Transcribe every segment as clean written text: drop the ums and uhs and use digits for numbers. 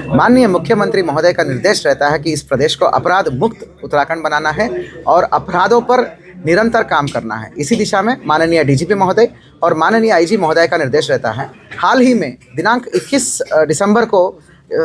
माननीय मुख्यमंत्री महोदय का निर्देश रहता है कि इस प्रदेश को अपराध मुक्त उत्तराखंड बनाना है और अपराधों पर निरंतर काम करना है। इसी दिशा में माननीय डीजीपी महोदय और माननीय आईजी महोदय का निर्देश रहता है। हाल ही में दिनांक 21 दिसंबर को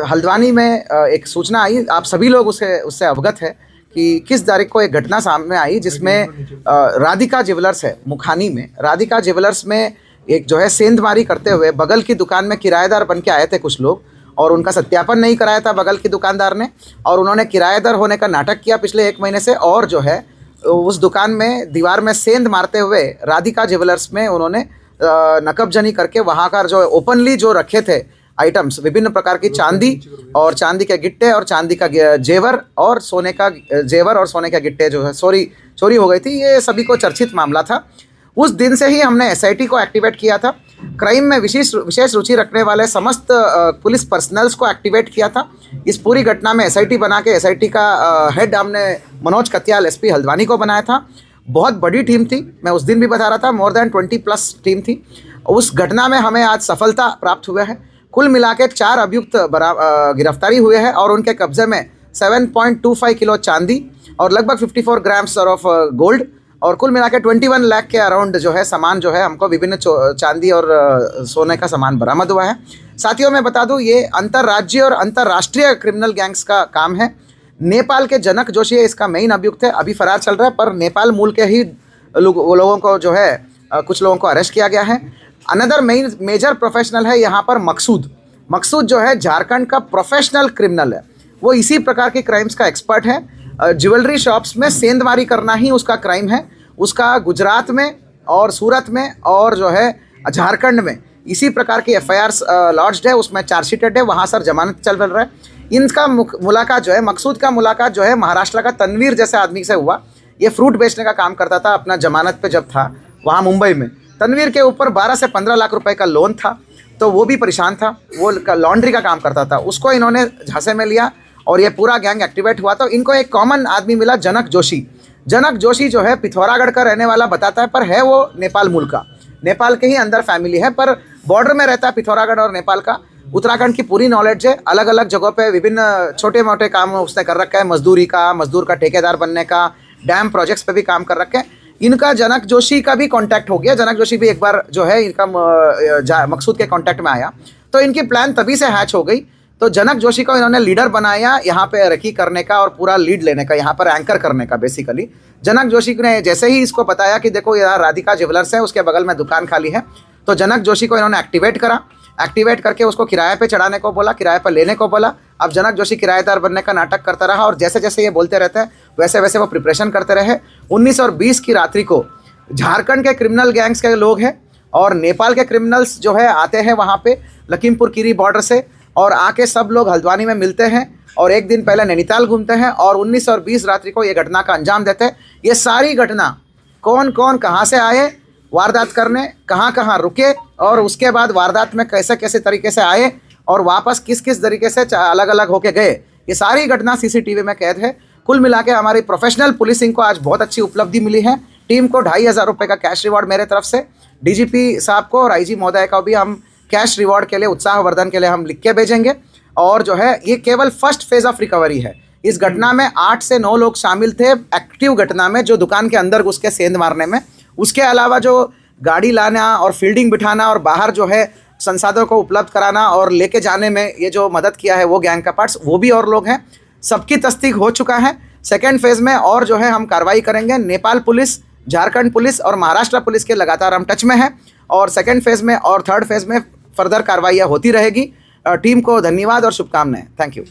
हल्द्वानी में एक सूचना आई, आप सभी लोग उससे अवगत है कि किस तारीख को एक घटना सामने आई जिसमें राधिका ज्वेलर्स है मुखानी में, राधिका ज्वेलर्स में एक जो है सेंधमारी करते हुए बगल की दुकान में किराएदार बन के आए थे कुछ लोग, और उनका सत्यापन नहीं कराया था बगल की दुकानदार ने, और उन्होंने किराएदार होने का नाटक किया पिछले 1 महीने से, और जो है उस दुकान में दीवार में सेंध मारते हुए राधिका ज्वेलर्स में उन्होंने नकबजनी करके वहाँ का जो ओपनली जो रखे थे आइटम्स, विभिन्न प्रकार की चांदी और चांदी के गिट्टे और चांदी का जेवर और सोने का जेवर और सोने के गिट्टे जो है चोरी हो गई थी। ये सभी को चर्चित मामला था। उस दिन से ही हमने एसआईटी को एक्टिवेट किया था। क्राइम में विशेष रुचि रखने वाले समस्त पुलिस पर्सनल्स को एक्टिवेट किया था। इस पूरी घटना में एसआईटी बना के एसआईटी का हेड हमने मनोज कत्याल एसपी हल्द्वानी को बनाया था। बहुत बड़ी टीम थी, मैं उस दिन भी बता रहा था, मोर देन 20+ टीम थी। उस घटना में हमें आज सफलता प्राप्त हुआ है। कुल मिला के 4 अभियुक्त गिरफ्तारी हुए हैं और उनके कब्जे में 7.25 किलो चांदी और लगभग 54 ग्राम्स ऑफ गोल्ड और कुल मिला के 21 लाख के अराउंड जो है सामान जो है हमको विभिन्न चांदी और सोने का सामान बरामद हुआ है। साथियों मैं बता दूं, ये अंतर्राज्यीय और अंतर्राष्ट्रीय क्रिमिनल गैंग्स का काम है। नेपाल के जनक जोशी इसका मेन अभियुक्त है, अभी फरार चल रहा है, पर नेपाल मूल के ही लोगों को जो है कुछ लोगों को अरेस्ट किया गया है। अनदर मेजर प्रोफेशनल है यहाँ पर मकसूद जो है झारखंड का प्रोफेशनल क्रिमिनल है। वो इसी प्रकार के क्राइम्स का एक्सपर्ट है। ज्वेलरी शॉप्स में सेंधमारी करना ही उसका क्राइम है। उसका गुजरात में और सूरत में और जो है झारखंड में इसी प्रकार की एफआईआर्स लॉन्च्ड है, उसमें चार्जशीटेड है, वहाँ सर जमानत चल रहा है। इनका मुलाकात जो है, मकसूद का मुलाकात जो है महाराष्ट्र का तनवीर जैसे आदमी से हुआ। ये फ्रूट बेचने का काम करता था अपना जमानत पे जब था वहाँ मुंबई में। तनवीर के ऊपर 12 से 15 लाख रुपए का लोन था, तो वो भी परेशान था, वो लॉन्ड्री का काम करता था। उसको इन्होंने झांसे में लिया और ये पूरा गैंग एक्टिवेट हुआ। तो इनको एक कॉमन आदमी मिला, जनक जोशी जो है पिथौरागढ़ का रहने वाला बताता है, पर है वो नेपाल मूल का, नेपाल के ही अंदर फैमिली है, पर बॉर्डर में रहता है पिथौरागढ़ और नेपाल का। उत्तराखंड की पूरी नॉलेज है, अलग अलग जगहों पे विभिन्न छोटे मोटे काम उसने कर रखा है, मजदूर का ठेकेदार बनने का, डैम प्रोजेक्ट्स पे भी काम कर रखे हैं। इनका जनक जोशी का भी कांटेक्ट हो गया। जनक जोशी भी एक बार जो है इनका मकसूद के कांटेक्ट में आया, तो इनकी प्लान तभी से हैच हो गई। तो जनक जोशी को इन्होंने लीडर बनाया यहाँ पे रेकी करने का और पूरा लीड लेने का, यहाँ पर एंकर करने का। बेसिकली जनक जोशी ने जैसे ही इसको बताया कि देखो यार राधिका ज्वेलर्स है, उसके बगल में दुकान खाली है, तो जनक जोशी को इन्होंने एक्टिवेट करके उसको किराए पे चढ़ाने को बोला, किराए पर लेने को बोला। अब जनक जोशी किराएदार बनने का नाटक करता रहा और जैसे जैसे ये बोलते रहते हैं वैसे वैसे वो प्रिपरेशन करते रहे। 19 और 20 की रात्रि को झारखंड के क्रिमिनल गैंग्स के लोग हैं और नेपाल के क्रिमिनल्स जो है आते हैं वहाँ पे लखीमपुर खीरी बॉर्डर से, और आके सब लोग हल्द्वानी में मिलते हैं और एक दिन पहले नैनीताल घूमते हैं और 19 और 20 रात्रि को ये घटना का अंजाम देते हैं। ये सारी घटना कौन कहाँ से आए वारदात करने, कहाँ रुके और उसके बाद वारदात में कैसे तरीके से आए और वापस किस तरीके से अलग अलग होके गए, ये सारी घटना सीसीटीवी में कैद है। कुल मिला के हमारी प्रोफेशनल पुलिसिंग को आज बहुत अच्छी उपलब्धि मिली है। टीम को 2500 रुपये का कैश रिवॉर्ड मेरे तरफ से, डीजीपी साहब को और आईजी महोदय को भी हम कैश रिवॉर्ड के लिए, उत्साहवर्धन के लिए हम लिख के भेजेंगे। और जो है ये केवल फर्स्ट फेज ऑफ रिकवरी है। इस घटना में 8 से 9 लोग शामिल थे एक्टिव घटना में, जो दुकान के अंदर घुस के सेंध मारने में। उसके अलावा जो गाड़ी लाना और फील्डिंग बिठाना और बाहर जो है संसाधनों को उपलब्ध कराना और लेके जाने में ये जो मदद किया है वो गैंग का पार्ट्स, वो भी और लोग हैं। सबकी तस्दीक हो चुका है। सेकेंड फेज में और जो है हम कार्रवाई करेंगे। नेपाल पुलिस, झारखंड पुलिस और महाराष्ट्र पुलिस के लगातार हम टच में हैं और सेकेंड फेज में और थर्ड फेज में फर्दर कार्रवाइयाँ होती रहेगी। टीम को धन्यवाद और शुभकामनाएं। Thank you.